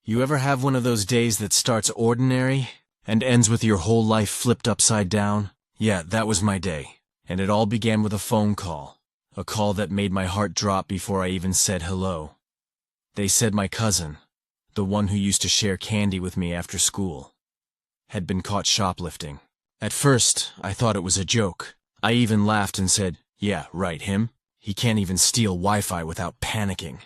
You ever have one of those days that starts ordinary and ends with your whole life flipped upside down? Yeah, that was my day. And it all began with a phone call. A call that made my heart drop before I even said hello. They said my cousin, the one who used to share candy with me after school, had been caught shoplifting. At first, I thought it was a joke. I even laughed and said, "Yeah, right, him. He can't even steal Wi-Fi without panicking."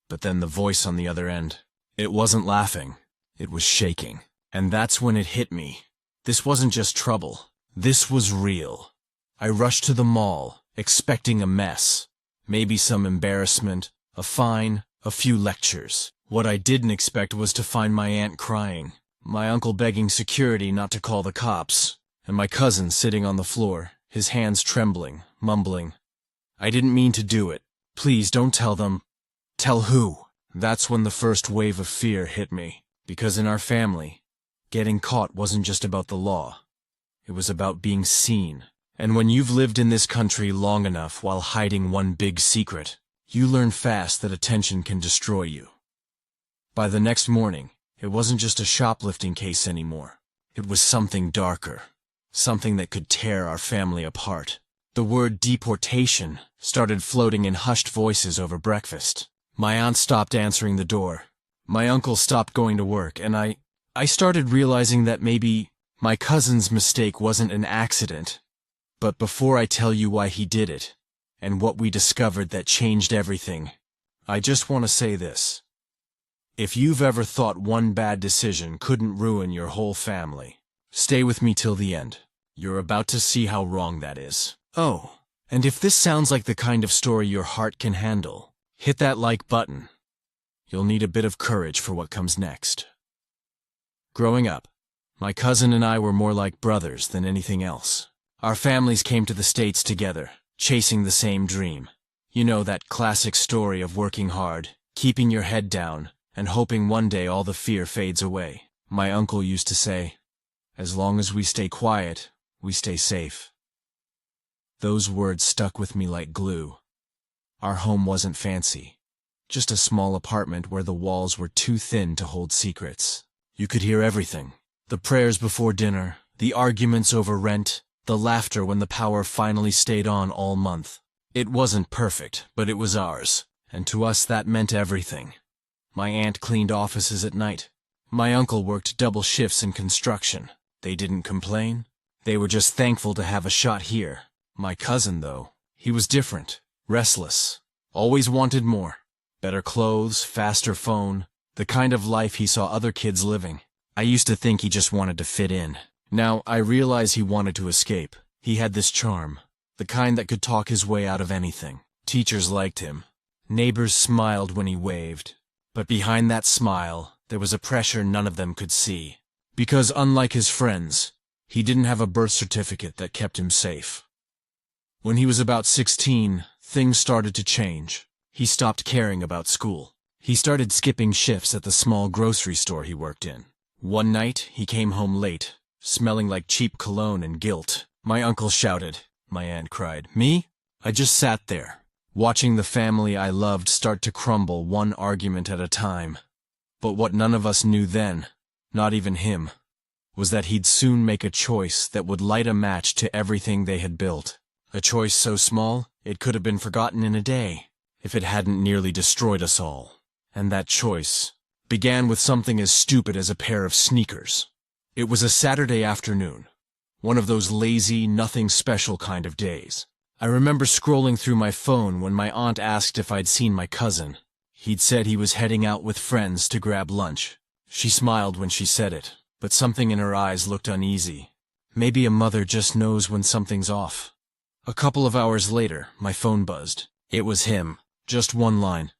But then the voice on the other end, it wasn't laughing, it was shaking. And that's when it hit me. This wasn't just trouble. This was real. I rushed to the mall, expecting a mess. Maybe some embarrassment, a fine, a few lectures. What I didn't expect was to find my aunt crying, my uncle begging security not to call the cops, and my cousin sitting on the floor, his hands trembling, mumbling, "I didn't mean to do it. Please don't tell them." Tell who? That's when the first wave of fear hit me, because in our family, getting caught wasn't just about the law. It was about being seen. And when you've lived in this country long enough while hiding one big secret, you learn fast that attention can destroy you. By the next morning, it wasn't just a shoplifting case anymore. It was something darker, something that could tear our family apart. The word deportation started floating in hushed voices over breakfast. My aunt stopped answering the door. My uncle stopped going to work, and I started realizing that maybe my cousin's mistake wasn't an accident. But before I tell you why he did it, and what we discovered that changed everything, I just want to say this. If you've ever thought one bad decision couldn't ruin your whole family, stay with me till the end. You're about to see how wrong that is. Oh, and if this sounds like the kind of story your heart can handle, hit that like button. You'll need a bit of courage for what comes next. Growing up, my cousin and I were more like brothers than anything else. Our families came to the States together, chasing the same dream. You know, that classic story of working hard, keeping your head down, and hoping one day all the fear fades away. My uncle used to say, "As long as we stay quiet, we stay safe." Those words stuck with me like glue. Our home wasn't fancy, just a small apartment where the walls were too thin to hold secrets. You could hear everything. The prayers before dinner, the arguments over rent, the laughter when the power finally stayed on all month. It wasn't perfect, but it was ours, and to us that meant everything. My aunt cleaned offices at night. My uncle worked double shifts in construction. They didn't complain. They were just thankful to have a shot here. My cousin, though, he was different, restless, always wanted more. Better clothes, faster phone, the kind of life he saw other kids living. I used to think he just wanted to fit in. Now, I realize he wanted to escape. He had this charm, the kind that could talk his way out of anything. Teachers liked him. Neighbors smiled when he waved. But behind that smile, there was a pressure none of them could see. Because unlike his friends, he didn't have a birth certificate that kept him safe. When he was about 16, things started to change. He stopped caring about school. He started skipping shifts at the small grocery store he worked in. One night, he came home late, smelling like cheap cologne and guilt. My uncle shouted. My aunt cried. Me? I just sat there, watching the family I loved start to crumble one argument at a time. But what none of us knew then, not even him, was that he'd soon make a choice that would light a match to everything they had built. A choice so small, it could have been forgotten in a day, if it hadn't nearly destroyed us all. And that choice began with something as stupid as a pair of sneakers. It was a Saturday afternoon, one of those lazy, nothing special kind of days. I remember scrolling through my phone when my aunt asked if I'd seen my cousin. He'd said he was heading out with friends to grab lunch. She smiled when she said it, but something in her eyes looked uneasy. Maybe a mother just knows when something's off. A couple of hours later, my phone buzzed. It was him. Just one line.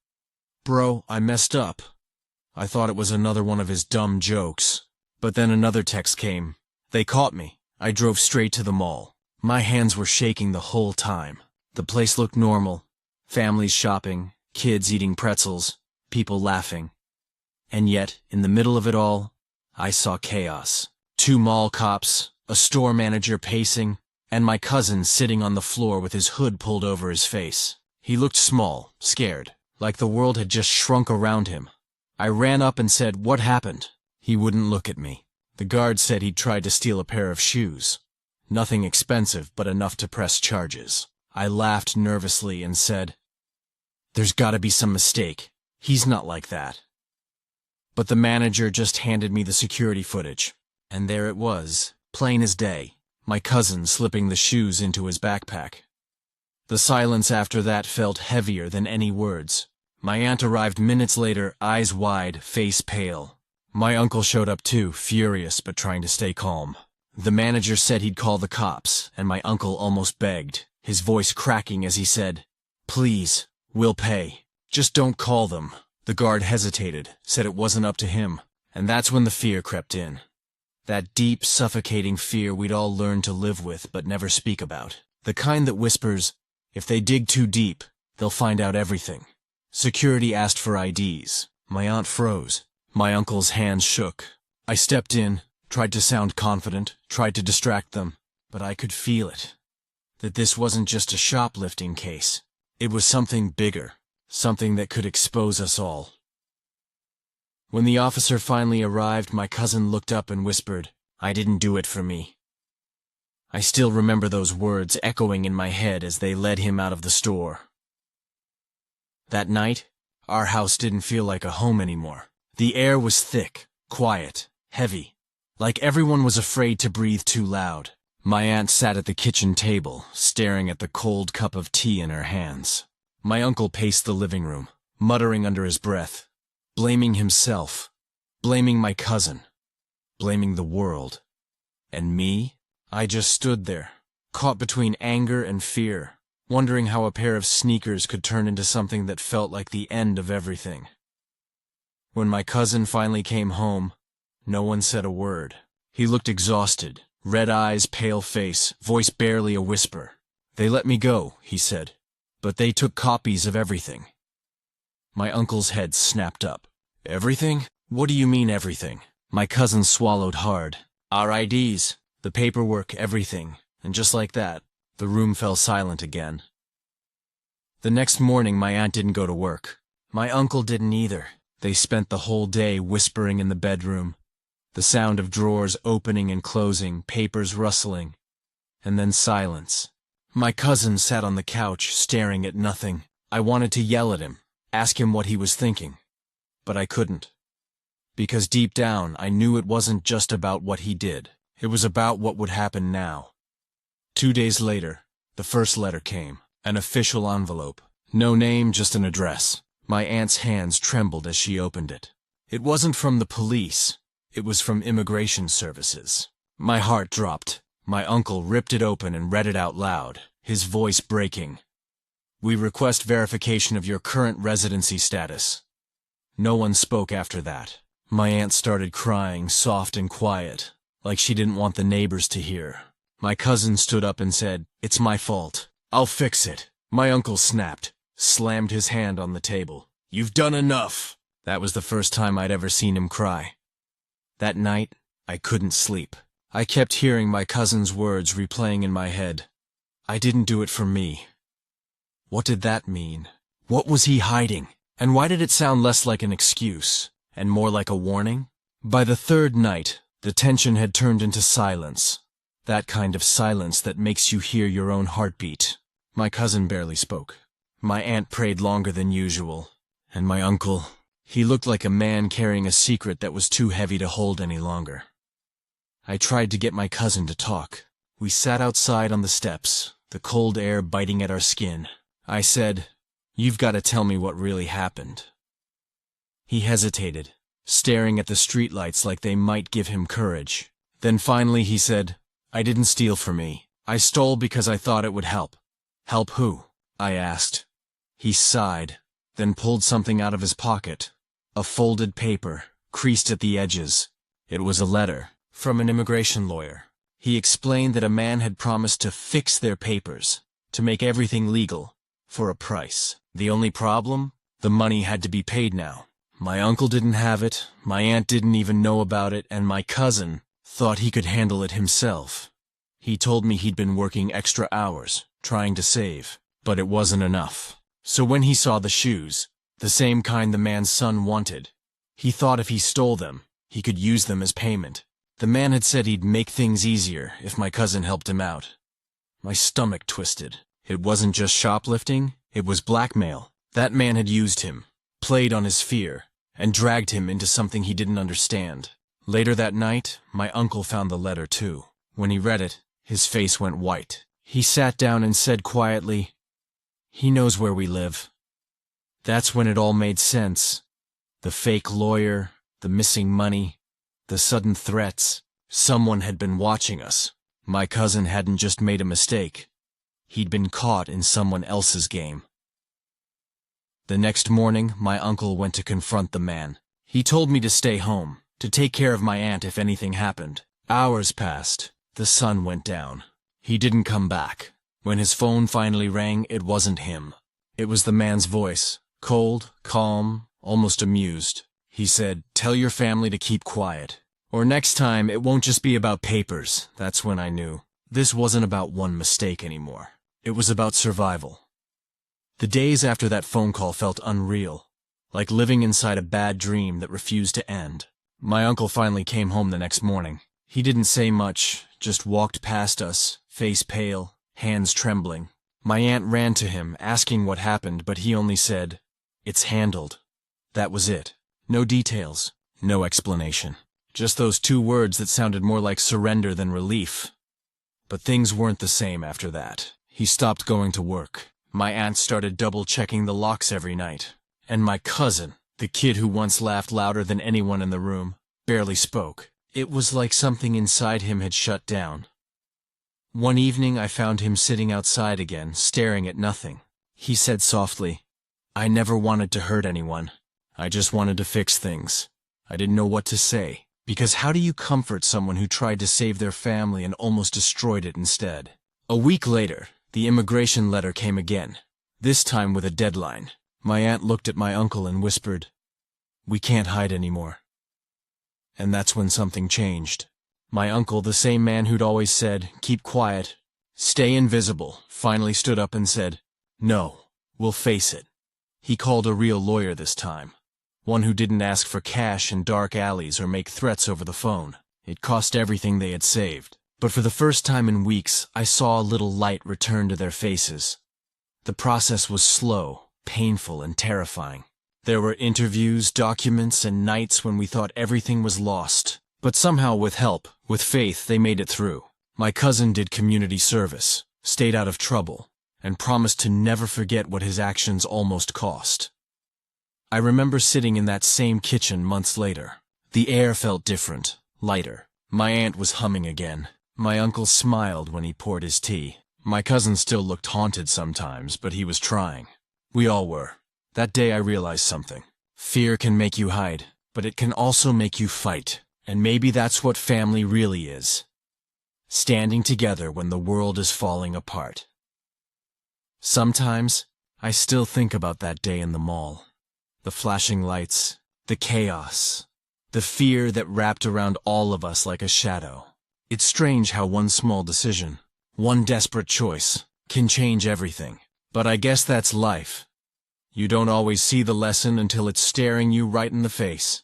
"Bro, I messed up." I thought it was another one of his dumb jokes. But then another text came. "They caught me." I drove straight to the mall. My hands were shaking the whole time. The place looked normal. Families shopping, kids eating pretzels, people laughing. And yet, in the middle of it all, I saw chaos. 2 mall cops, a store manager pacing, and my cousin sitting on the floor with his hood pulled over his face. He looked small, scared, like the world had just shrunk around him. I ran up and said, "What happened?" He wouldn't look at me. The guard said he'd tried to steal a pair of shoes. Nothing expensive, but enough to press charges. I laughed nervously and said, "There's gotta be some mistake. He's not like that." But the manager just handed me the security footage. And there it was, plain as day, my cousin slipping the shoes into his backpack. The silence after that felt heavier than any words. My aunt arrived minutes later, eyes wide, face pale. My uncle showed up too, furious but trying to stay calm. The manager said he'd call the cops, and my uncle almost begged, his voice cracking as he said, "Please, we'll pay. Just don't call them." The guard hesitated, said it wasn't up to him, and that's when the fear crept in. That deep, suffocating fear we'd all learned to live with but never speak about. The kind that whispers, if they dig too deep, they'll find out everything. Security asked for IDs. My aunt froze. My uncle's hands shook. I stepped in, tried to sound confident, tried to distract them, but I could feel it. That this wasn't just a shoplifting case. It was something bigger, something that could expose us all. When the officer finally arrived, my cousin looked up and whispered, "I didn't do it for me." I still remember those words echoing in my head as they led him out of the store. That night, our house didn't feel like a home anymore. The air was thick, quiet, heavy, like everyone was afraid to breathe too loud. My aunt sat at the kitchen table, staring at the cold cup of tea in her hands. My uncle paced the living room, muttering under his breath, blaming himself, blaming my cousin, blaming the world. And me? I just stood there, caught between anger and fear, wondering how a pair of sneakers could turn into something that felt like the end of everything. When my cousin finally came home, no one said a word. He looked exhausted, red eyes, pale face, voice barely a whisper. "They let me go," he said, "but they took copies of everything." My uncle's head snapped up. "Everything? What do you mean everything?" My cousin swallowed hard. "Our IDs, the paperwork, everything." And just like that, the room fell silent again. The next morning my aunt didn't go to work. My uncle didn't either. They spent the whole day whispering in the bedroom, the sound of drawers opening and closing, papers rustling, and then silence. My cousin sat on the couch, staring at nothing. I wanted to yell at him, ask him what he was thinking, but I couldn't. Because deep down, I knew it wasn't just about what he did. It was about what would happen now. 2 days later, the first letter came. An official envelope. No name, just an address. My aunt's hands trembled as she opened it. It wasn't from the police. It was from Immigration Services. My heart dropped. My uncle ripped it open and read it out loud, his voice breaking. "We request verification of your current residency status." No one spoke after that. My aunt started crying, soft and quiet, like she didn't want the neighbors to hear. My cousin stood up and said, "It's my fault. I'll fix it." My uncle snapped, slammed his hand on the table. "You've done enough." That was the first time I'd ever seen him cry. That night, I couldn't sleep. I kept hearing my cousin's words replaying in my head. I didn't do it for me. What did that mean? What was he hiding? And why did it sound less like an excuse, and more like a warning? By the third night, the tension had turned into silence. That kind of silence that makes you hear your own heartbeat. My cousin barely spoke. My aunt prayed longer than usual. And my uncle, he looked like a man carrying a secret that was too heavy to hold any longer. I tried to get my cousin to talk. We sat outside on the steps, the cold air biting at our skin. I said, "You've got to tell me what really happened." He hesitated, staring at the streetlights like they might give him courage. Then finally he said, "I didn't steal for me. I stole because I thought it would help." "Help who?" I asked. He sighed, then pulled something out of his pocket. A folded paper, creased at the edges. It was a letter from an immigration lawyer. He explained that a man had promised to fix their papers, to make everything legal, for a price. The only problem? The money had to be paid now. My uncle didn't have it, my aunt didn't even know about it, and my cousin thought he could handle it himself. He told me he'd been working extra hours, trying to save, but it wasn't enough. So when he saw the shoes, the same kind the man's son wanted, He thought if he stole them, he could use them as payment. The man had said he'd make things easier if my cousin helped him out. My stomach twisted. It wasn't just shoplifting, it was blackmail. That man had used him, played on his fear, and dragged him into something he didn't understand. Later that night, my uncle found the letter too. When he read it, his face went white. He sat down and said quietly, "He knows where we live." That's when it all made sense. The fake lawyer, the missing money, the sudden threats. Someone had been watching us. My cousin hadn't just made a mistake. He'd been caught in someone else's game. The next morning, my uncle went to confront the man. He told me to stay home, to take care of my aunt if anything happened. Hours passed. The sun went down. He didn't come back. When his phone finally rang, it wasn't him. It was the man's voice, cold, calm, almost amused. He said, "Tell your family to keep quiet. Or next time, it won't just be about papers." That's when I knew. This wasn't about one mistake anymore. It was about survival. The days after that phone call felt unreal, like living inside a bad dream that refused to end. My uncle finally came home the next morning. He didn't say much, just walked past us, face pale, hands trembling. My aunt ran to him, asking what happened, but he only said, "It's handled." That was it. No details, no explanation. Just those two words that sounded more like surrender than relief. But things weren't the same after that. He stopped going to work. My aunt started double-checking the locks every night. And my cousin, the kid who once laughed louder than anyone in the room, barely spoke. It was like something inside him had shut down. One evening I found him sitting outside again, staring at nothing. He said softly, "I never wanted to hurt anyone. I just wanted to fix things." I didn't know what to say, because how do you comfort someone who tried to save their family and almost destroyed it instead? A week later, the immigration letter came again, this time with a deadline. My aunt looked at my uncle and whispered, "We can't hide anymore." And that's when something changed. My uncle, the same man who'd always said, "Keep quiet, stay invisible," finally stood up and said, "No, we'll face it." He called a real lawyer this time, one who didn't ask for cash in dark alleys or make threats over the phone. It cost everything they had saved. But for the first time in weeks, I saw a little light return to their faces. The process was slow, painful, and terrifying. There were interviews, documents, and nights when we thought everything was lost. But somehow, with help, with faith, they made it through. My cousin did community service, stayed out of trouble, and promised to never forget what his actions almost cost. I remember sitting in that same kitchen months later. The air felt different, lighter. My aunt was humming again. My uncle smiled when he poured his tea. My cousin still looked haunted sometimes, but he was trying. We all were. That day I realized something. Fear can make you hide, but it can also make you fight. And maybe that's what family really is. Standing together when the world is falling apart. Sometimes, I still think about that day in the mall. The flashing lights, the chaos, the fear that wrapped around all of us like a shadow. It's strange how one small decision, one desperate choice, can change everything. But I guess that's life. You don't always see the lesson until it's staring you right in the face.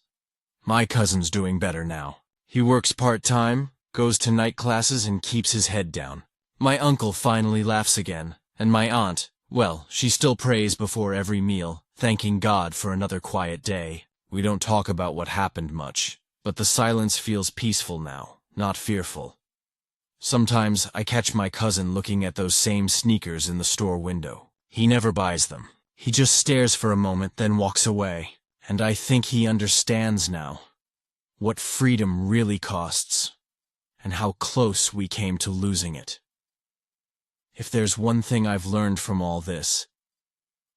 My cousin's doing better now. He works part-time, goes to night classes, and keeps his head down. My uncle finally laughs again, and my aunt, well, she still prays before every meal, thanking God for another quiet day. We don't talk about what happened much, but the silence feels peaceful now, not fearful. Sometimes I catch my cousin looking at those same sneakers in the store window. He never buys them. He just stares for a moment, then walks away. And I think he understands now what freedom really costs, and how close we came to losing it. If there's one thing I've learned from all this,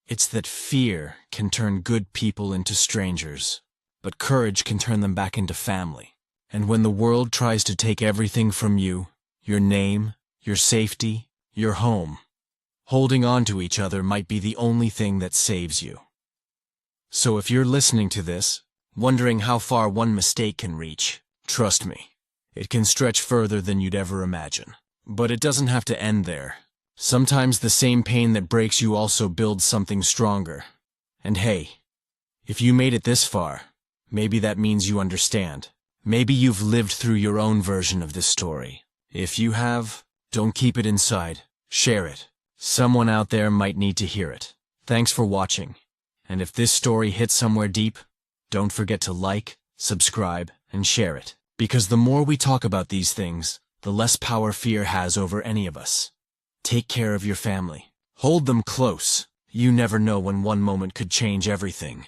it's that fear can turn good people into strangers, but courage can turn them back into family. And when the world tries to take everything from you, your name, your safety, your home, holding on to each other might be the only thing that saves you. So if you're listening to this, wondering how far one mistake can reach, trust me, it can stretch further than you'd ever imagine. But it doesn't have to end there. Sometimes the same pain that breaks you also builds something stronger. And hey, if you made it this far, maybe that means you understand. Maybe you've lived through your own version of this story. If you have, don't keep it inside. Share it. Someone out there might need to hear it. Thanks for watching. And if this story hits somewhere deep, don't forget to like, subscribe, and share it. Because the more we talk about these things, the less power fear has over any of us. Take care of your family. Hold them close. You never know when one moment could change everything.